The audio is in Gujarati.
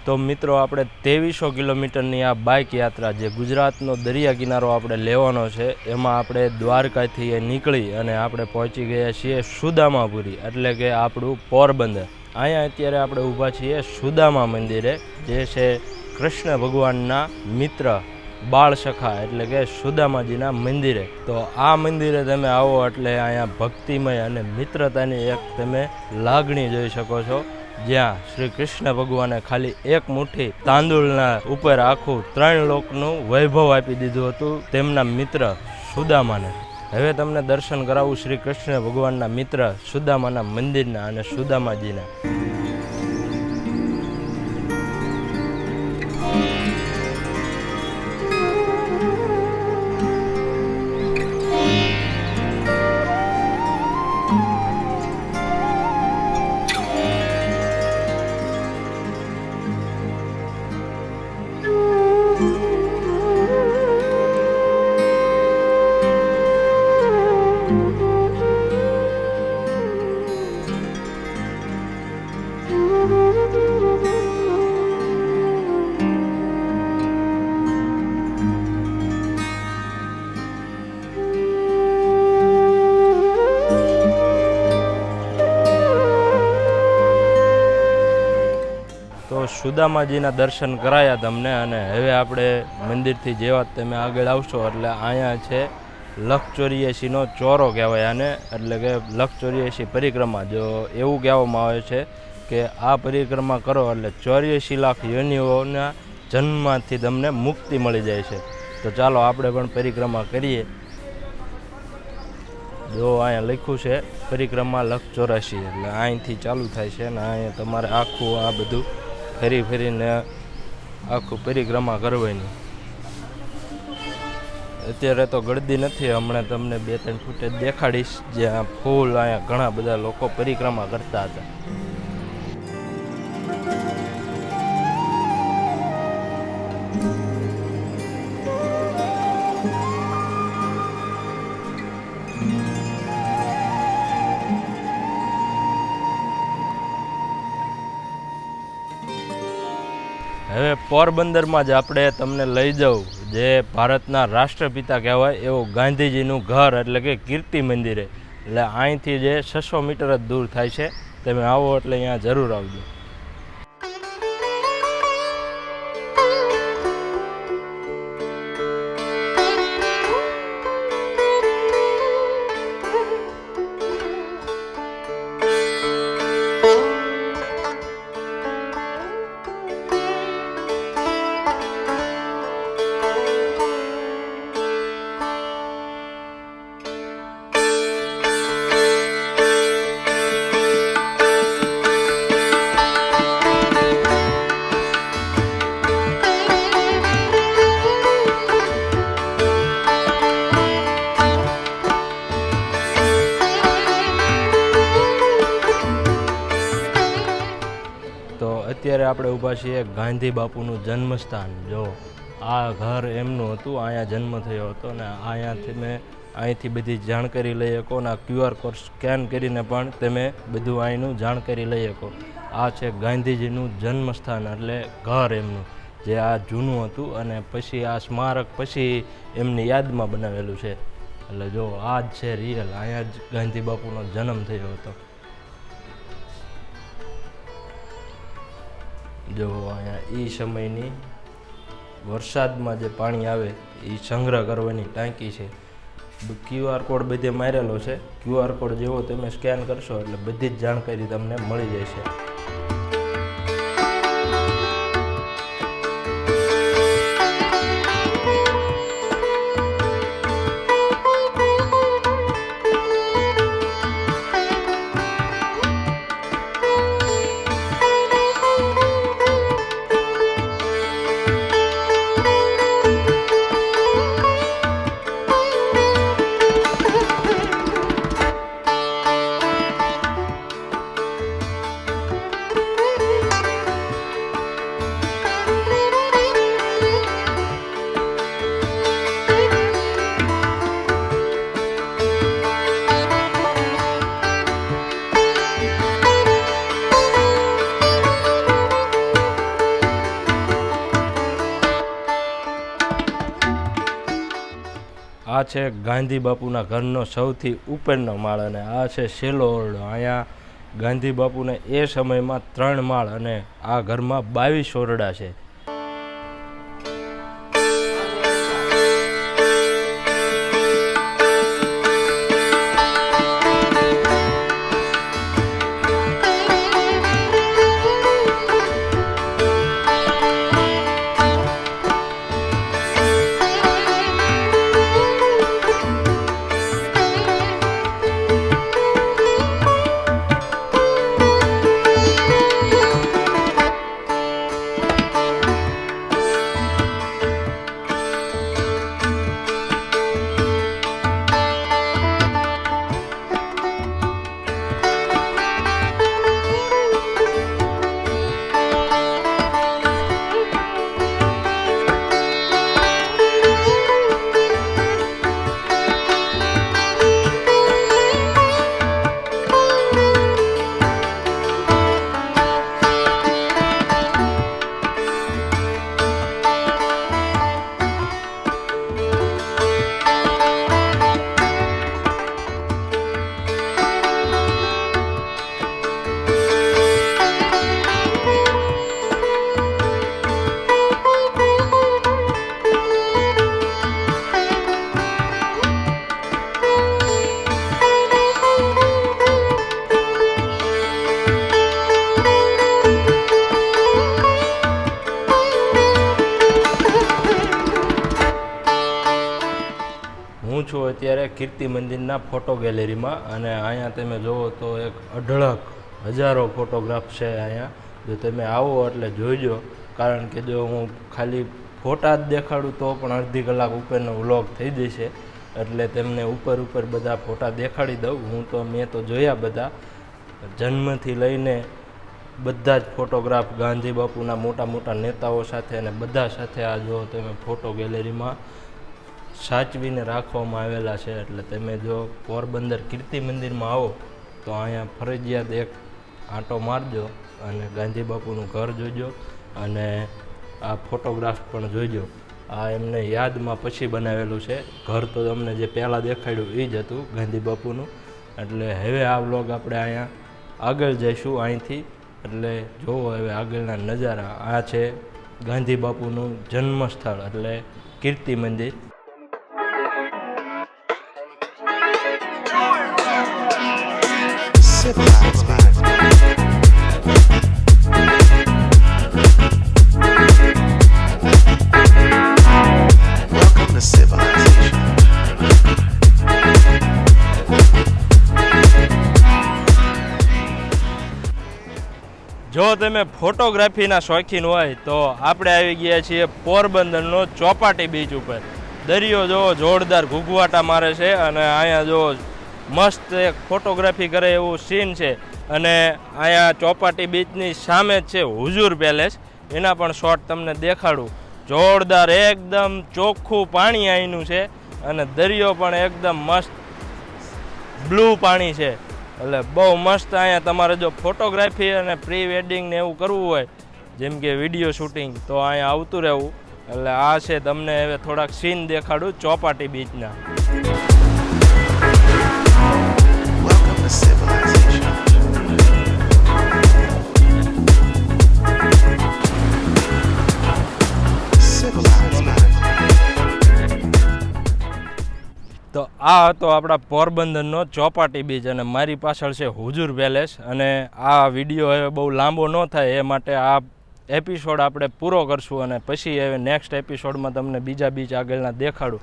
તો મિત્રો આપણે 2300 કિલોમીટરની આ બાઇક યાત્રા જે ગુજરાતનો દરિયા કિનારો આપણે લેવાનો છે એમાં આપણે દ્વારકાથી નીકળી અને આપણે પહોંચી ગયા છીએ સુદામાપુરી એટલે કે આપણું પોરબંદર। અહીંયા અત્યારે આપણે ઊભા છીએ સુદામા મંદિરે, જે છે કૃષ્ણ ભગવાનના મિત્ર બાળ સખા એટલે કે સુદામાજીના મંદિરે। તો આ મંદિરે તમે આવો એટલે અહીંયા ભક્તિમય અને મિત્રતાની એક તમે લાગણી જોઈ શકો છો, જ્યાં શ્રી કૃષ્ણ ભગવાને ખાલી એક મુઠ્ઠી તાંદુળના ઉપર આખું 3 લોકનું વૈભવ આપી દીધું હતું તેમના મિત્ર સુદામાને। હવે તમને દર્શન કરાવું શ્રી કૃષ્ણ ભગવાનના મિત્ર સુદામાના મંદિરના અને સુદામાજીના। સુદામાજીના દર્શન કરાયા તમને, અને હવે આપણે મંદિરથી જેવા તમે આગળ આવશો એટલે અહીંયા છે 184નો ચોરો કહેવાય આને, એટલે કે 184 પરિક્રમા। જો એવું કહેવામાં આવે છે કે આ પરિક્રમા કરો એટલે 84 લાખ યોનિઓના જન્મમાંથી તમને મુક્તિ મળી જાય છે। તો ચાલો આપણે પણ પરિક્રમા કરીએ। જો અહીંયા લખ્યું છે પરિક્રમા 184, એટલે અહીંથી ચાલુ થાય છે અને અહીંયા તમારે આખું આ બધું ફરી ફરીને આખું પરિક્રમા કરવાની। અત્યારે તો ગળદી નથી, હમણાં તમને 2-3 ફૂટેજ દેખાડીશ જ્યાં ફૂલ અહીંયા ઘણા બધા લોકો પરિક્રમા કરતા હતા। હવે પોરબંદરમાં જ આપણે તમને લઈ જાઉં જે ભારતના રાષ્ટ્રપિતા કહેવાય એવું ગાંધીજીનું ઘર એટલે કે કીર્તિ મંદિરે। એટલે અહીંથી જે 600 મીટર જ દૂર થાય છે, તમે આવો એટલે અહીંયા જરૂર આવજો। અત્યારે આપણે ઊભા છીએ ગાંધી બાપુનું જન્મસ્થાન। જો આ ઘર એમનું હતું, અહીંયા જન્મ થયો હતો ને અહીંથી બધી જાણકારી લઈ શકો ને QR કોડ સ્કેન કરીને પણ તમે બધું અહીંનું જાણકારી લઈ શકો। આ છે ગાંધીજીનું જન્મસ્થાન એટલે ઘર એમનું, જે આ જૂનું હતું અને પછી આ સ્મારક પછી એમની યાદમાં બનાવેલું છે। એટલે જો આ જ છે રિયલ, અહીંયા જ ગાંધી બાપુનો જન્મ થયો હતો। જો અહીંયા એ સમયની વરસાદમાં જે પાણી આવે એ સંગ્રહ કરવાની ટાંકી છે। QR કોડ બધે મારેલો છે, QR કોડ જેવો તમે સ્કેન કરશો એટલે બધી જ જાણકારી તમને મળી જશે। આ છે ગાંધી બાપુના ઘરનો સૌથી ઉપરનો માળ અને આ છે છેલ્લો ઓરડો. અહીંયા ગાંધી બાપુને એ સમયમાં 3 માળ અને આ ઘરમાં 22 ઓરડા છે. હું છું અત્યારે કીર્તિ મંદિરના ફોટો ગેલેરીમાં અને અહીંયા તમે જુઓ તો એક અઢળક હજારો ફોટોગ્રાફ છે અહીંયા. જો તમે આવો એટલે જોઈજો, કારણ કે જો હું ખાલી ફોટા જ દેખાડું તો પણ અડધી કલાક ઉપરનો વ્લોગ થઈ જશે, એટલે તેમને ઉપર બધા ફોટા દેખાડી દઉં. મેં તો જોયા બધા, જન્મથી લઈને બધા જ ફોટોગ્રાફ ગાંધી બાપુના મોટા નેતાઓ સાથે અને બધા સાથે આ જો તમે ફોટો ગેલેરીમાં સાચવીને રાખવામાં આવેલા છે. એટલે તમે જો પોરબંદર કીર્તિ મંદિરમાં આવો તો અહીંયા ફરજિયાત એક આંટો મારજો અને ગાંધી બાપુનું ઘર જોજો અને આ ફોટોગ્રાફ પણ જોજો. આ એમને યાદમાં પછી બનાવેલું છે ઘર. તો તમને જે પહેલાં દેખાડ્યું એ જ હતું ગાંધી બાપુનું. એટલે હવે આ વ્લોગ આપણે અહીંયા આગળ જઈશું અહીંથી. એટલે જોવો હવે આગળના નજારા. આ છે ગાંધી બાપુનું જન્મસ્થળ એટલે કીર્તિ મંદિર. જો તમે ફોટોગ્રાફીના શોખીન હોય તો આપણે આવી ગયા છીએ પોરબંદરનો ચોપાટી બીચ ઉપર. દરિયો જો જોરદાર ઘૂઘવાટા મારે છે અને અહીંયા જો મસ્ત એક ફોટોગ્રાફી કરે એવું સીન છે. અને અહીંયા ચોપાટી બીચની સામે જ છે હુજુર પેલેસ, એના પણ શોટ તમને દેખાડું. જોરદાર એકદમ ચોખ્ખું પાણી અહીંનું છે અને દરિયો પણ એકદમ મસ્ત બ્લુ પાણી છે. એટલે બહુ મસ્ત. અહીંયા તમારે જો ફોટોગ્રાફી અને પ્રી વેડિંગ ને એવું કરવું હોય, જેમ કે વિડીયો શૂટિંગ, તો અહીંયા આવતું રહેવું. એટલે આ છે તમને હવે થોડાક સીન દેખાડું ચોપાટી બીચના. તો આ હતો આપણા પોરબંદરનો ચોપાટી બીચ અને મારી પાછળ છે હુજુર પેલેસ. અને આ વિડીયો હવે બહુ લાંબો ન થાય એ માટે આ એપિસોડ આપણે પૂરો કરશું અને પછી હવે નેક્સ્ટ એપિસોડમાં તમને બીજા બીચ આગળના દેખાડું.